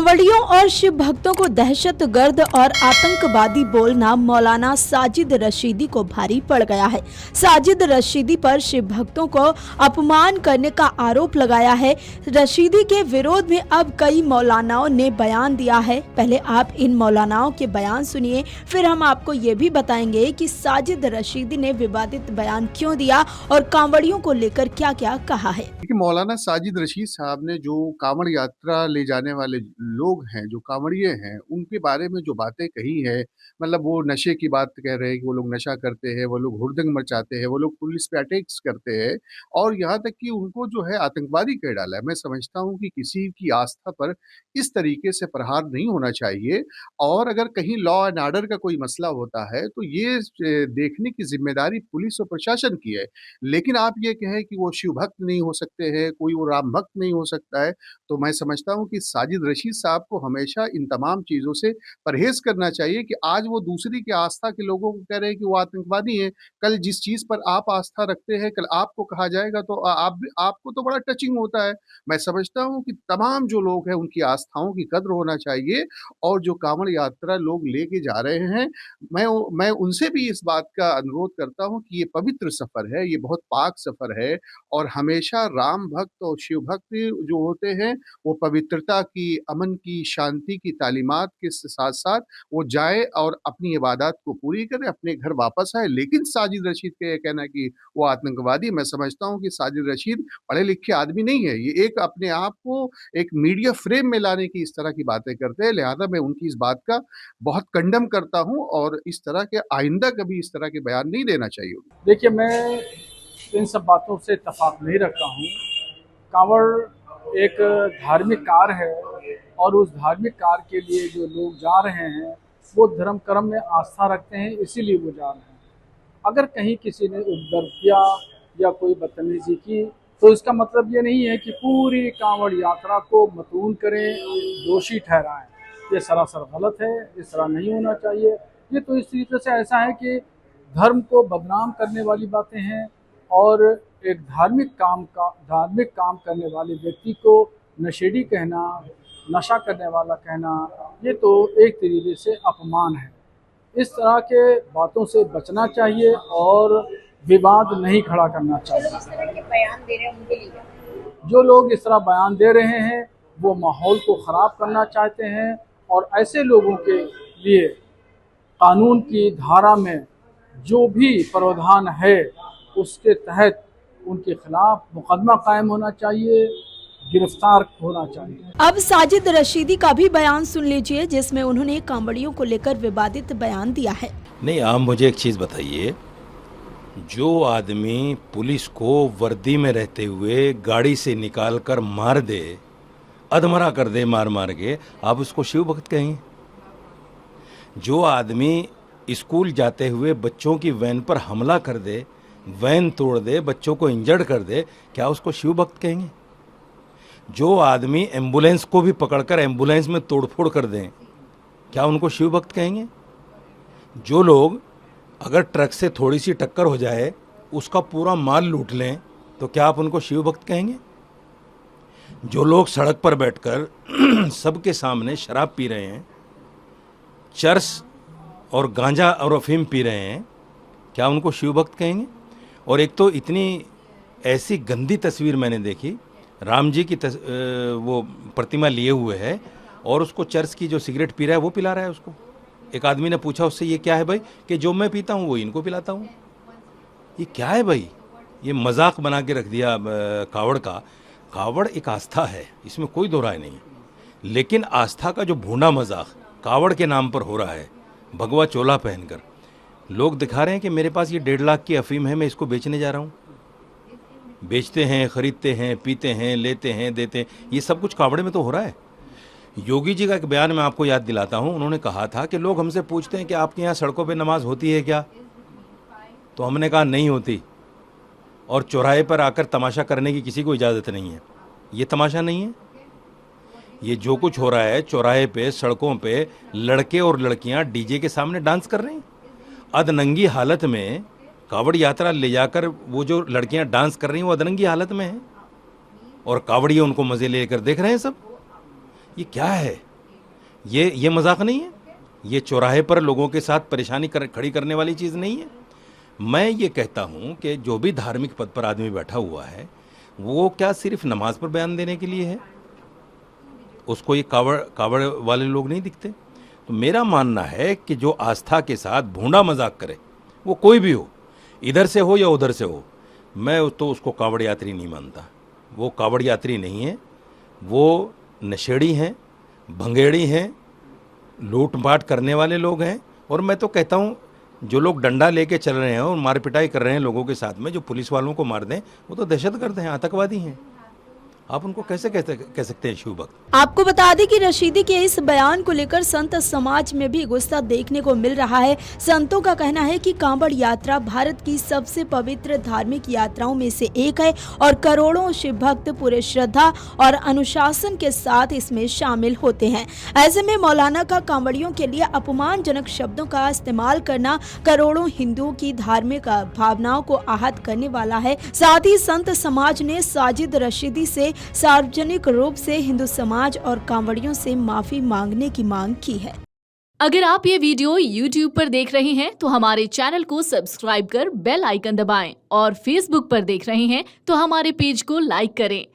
कांवड़ियों और शिव भक्तों को दहशतगर्द और आतंकवादी बोलना मौलाना साजिद रशीदी को भारी पड़ गया है। साजिद रशीदी पर शिव भक्तों को अपमान करने का आरोप लगाया है। रशीदी के विरोध में अब कई मौलानाओं ने बयान दिया है। पहले आप इन मौलानाओं के बयान सुनिए, फिर हम आपको ये भी बताएंगे कि साजिद रशीदी ने विवादित बयान क्यों दिया और कांवड़ियों को लेकर क्या क्या कहा है। मौलाना साजिद रशीद साहब ने जो कांवड़ यात्रा ले जाने वाले लोग हैं, जो कांवड़िए हैं, उनके बारे में जो बातें कही है, मतलब वो नशे की बात कह रहे हैं कि वो लोग नशा करते हैं, वो लोग हुड़दंग मचाते हैं, वो लोग पुलिस पे अटैक्स करते हैं और यहाँ तक कि उनको जो है आतंकवादी कह डाला है। मैं समझता हूँ कि किसी की आस्था पर इस तरीके से प्रहार नहीं होना चाहिए और अगर कहीं लॉ एंड ऑर्डर का कोई मसला होता है तो ये देखने की जिम्मेदारी पुलिस और प्रशासन की है। लेकिन आप ये कहें कि वो शिव भक्त नहीं हो सकते हैं, कोई वो राम भक्त नहीं हो सकता है, तो मैं समझता हूँ कि साजिद रशीद साहब को हमेशा इन तमाम चीज़ों से परहेज़ करना चाहिए कि आज वो दूसरी की आस्था के लोगों को कह रहे हैं कि वो आतंकवादी हैं। कल जिस चीज़ पर आप आस्था रखते हैं, कल आपको कहा जाएगा तो आपको तो बड़ा टचिंग होता है। मैं समझता हूँ कि तमाम जो लोग हैं, उनकी आस्थाओं की कद्र होना चाहिए और जो कांवड़ यात्रा लोग लेके जा रहे हैं, मैं उनसे भी इस बात का अनुरोध करता हूँ कि ये पवित्र सफ़र है, ये बहुत पाक सफ़र है और हमेशा राम भक्त और शिव भक्त जो होते हैं, वो पवित्रता की, अमन की, शांति की तालीमात के साथ-साथ वो जाए और अपनी इबादत को पूरी करें, अपने घर वापस आए। लेकिन साजिद रशीद का ये कहना है कि वो आतंकवादी, मैं समझता हूँ कि साजिद रशीद पढ़े-लिखे आदमी नहीं है। ये एक अपने आप को एक मीडिया फ्रेम में लाने की इस तरह की बातें करते हैं, लिहाज़ा मैं उनकी इस बात का बहुत कंडम करता हूँ और इस तरह के आइंदा कभी इस तरह के बयान नहीं देना चाहिए। देखिए, मैं इन सब बातों से इत्तेफाक नहीं रखता हूँ। कांवड़ एक धार्मिक कार्य है और उस धार्मिक कार्य के लिए जो लोग जा रहे हैं वो धर्म कर्म में आस्था रखते हैं, इसीलिए वो जा रहे हैं। अगर कहीं किसी ने उपद्रव किया या कोई बदतमीजी की तो इसका मतलब ये नहीं है कि पूरी कांवड़ यात्रा को मतून करें, दोषी ठहराएं। ये सरासर गलत है, इस तरह नहीं होना चाहिए। ये तो इस तरीके से ऐसा है कि धर्म को बदनाम करने वाली बातें हैं और एक धार्मिक काम करने वाले व्यक्ति को नशेड़ी कहना, नशा करने वाला कहना, ये तो एक तरीके से अपमान है। इस तरह के बातों से बचना चाहिए और विवाद नहीं खड़ा करना चाहिए। इस तरह के बयान दे रहे हैं उनके लिए, जो लोग इस तरह बयान दे रहे हैं वो माहौल को ख़राब करना चाहते हैं और ऐसे लोगों के लिए कानून की धारा में जो भी प्रावधान है उसके तहत उनके खिलाफ मुकदमा कायम होना चाहिए, गिरफ्तार होना चाहिए। अब साजिद रशीदी का भी बयान सुन लीजिए, जिसमें उन्होंने कांवड़ियों को लेकर विवादित बयान दिया है। नहीं, आप मुझे एक चीज़ बताइए, जो आदमी पुलिस को वर्दी में रहते हुए गाड़ी से निकाल कर मार दे, अधमरा कर दे मार मार के, आप उसको शिव भक्त कहेंगे? जो आदमी स्कूल जाते हुए बच्चों की वैन पर हमला कर दे, वैन तोड़ दे, बच्चों को इंजर्ड कर दे, क्या उसको शिव भक्त कहेंगे? जो आदमी एम्बुलेंस को भी पकड़कर एम्बुलेंस में तोड़फोड़ कर दें, क्या उनको शिव भक्त कहेंगे? जो लोग अगर ट्रक से थोड़ी सी टक्कर हो जाए उसका पूरा माल लूट लें, तो क्या आप उनको शिव भक्त कहेंगे? जो लोग सड़क पर बैठकर सबके सामने शराब पी रहे हैं, चरस और गांजा और अफीम पी रहे हैं, क्या उनको शिव भक्त कहेंगे? और एक तो इतनी ऐसी गंदी तस्वीर मैंने देखी, राम जी की वो प्रतिमा लिए हुए है और उसको चर्च की जो सिगरेट पी रहा है वो पिला रहा है उसको। एक आदमी ने पूछा उससे, ये क्या है भाई? कि जो मैं पीता हूँ वो इनको पिलाता हूँ। ये क्या है भाई? ये मजाक बना के रख दिया कावड़ का। कावड़ एक आस्था है, इसमें कोई दो राय नहीं, लेकिन आस्था का जो भूंडा मजाक कावड़ के नाम पर हो रहा है, भगवा चोला पहनकर लोग दिखा रहे हैं कि मेरे पास ये 1.5 लाख की अफीम है, मैं इसको बेचने जा रहा हूँ। बेचते हैं, खरीदते हैं, पीते हैं, लेते हैं, देते हैं, ये सब कुछ कावड़े में तो हो रहा है। योगी जी का एक बयान मैं आपको याद दिलाता हूँ। उन्होंने कहा था कि लोग हमसे पूछते हैं कि आपके यहाँ सड़कों पे नमाज होती है क्या? तो हमने कहा नहीं होती, और चौराहे पर आकर तमाशा करने की किसी को इजाज़त नहीं है। ये तमाशा नहीं है, ये जो कुछ हो रहा है चौराहे पे, सड़कों पे लड़के और लड़कियां डीजे के सामने डांस कर रहे हैं अधनंगी हालत में। कावड़ यात्रा ले जाकर वो जो लड़कियां डांस कर रही हैं वो अधनंगी हालत में हैं और कावड़िए उनको मज़े लेकर देख रहे हैं सब। ये क्या है? ये मजाक नहीं है, ये चौराहे पर लोगों के साथ परेशानी खड़ी करने वाली चीज़ नहीं है। मैं ये कहता हूँ कि जो भी धार्मिक पद पर आदमी बैठा हुआ है वो क्या सिर्फ नमाज पर बयान देने के लिए है? उसको ये कावड़ वाले लोग नहीं दिखते? तो मेरा मानना है कि जो आस्था के साथ भोंडा मजाक करे, वो कोई भी हो, इधर से हो या उधर से हो, मैं तो उसको कावड़ यात्री नहीं मानता। वो कावड़ यात्री नहीं है, वो नशेड़ी हैं, भंगेड़ी हैं, लूटपाट करने वाले लोग हैं। और मैं तो कहता हूँ जो लोग डंडा लेके चल रहे हैं और मार पिटाई कर रहे हैं लोगों के साथ में, जो पुलिस वालों को मार दें, वो तो दहशतगर्द हैं, आतंकवादी हैं। आप उनको कैसे कह सकते हैं शिव भक्त? आपको बता दें कि रशीदी के इस बयान को लेकर संत समाज में भी गुस्सा देखने को मिल रहा है। संतों का कहना है कि कांवड़ यात्रा भारत की सबसे पवित्र धार्मिक यात्राओं में से एक है और करोड़ों शिव भक्त पूरे श्रद्धा और अनुशासन के साथ इसमें शामिल होते हैं। ऐसे में मौलाना का कांवड़ियों के लिए अपमानजनक शब्दों का इस्तेमाल करना करोड़ों हिंदुओं की धार्मिक भावनाओं को आहत करने वाला है। साथ ही संत समाज ने साजिद रशीदी से सार्वजनिक रूप से हिंदू समाज और कांवड़ियों से माफी मांगने की मांग की है। अगर आप ये वीडियो YouTube पर देख रहे हैं तो हमारे चैनल को सब्सक्राइब कर बेल आइकन दबाएं और Facebook पर देख रहे हैं तो हमारे पेज को लाइक करें।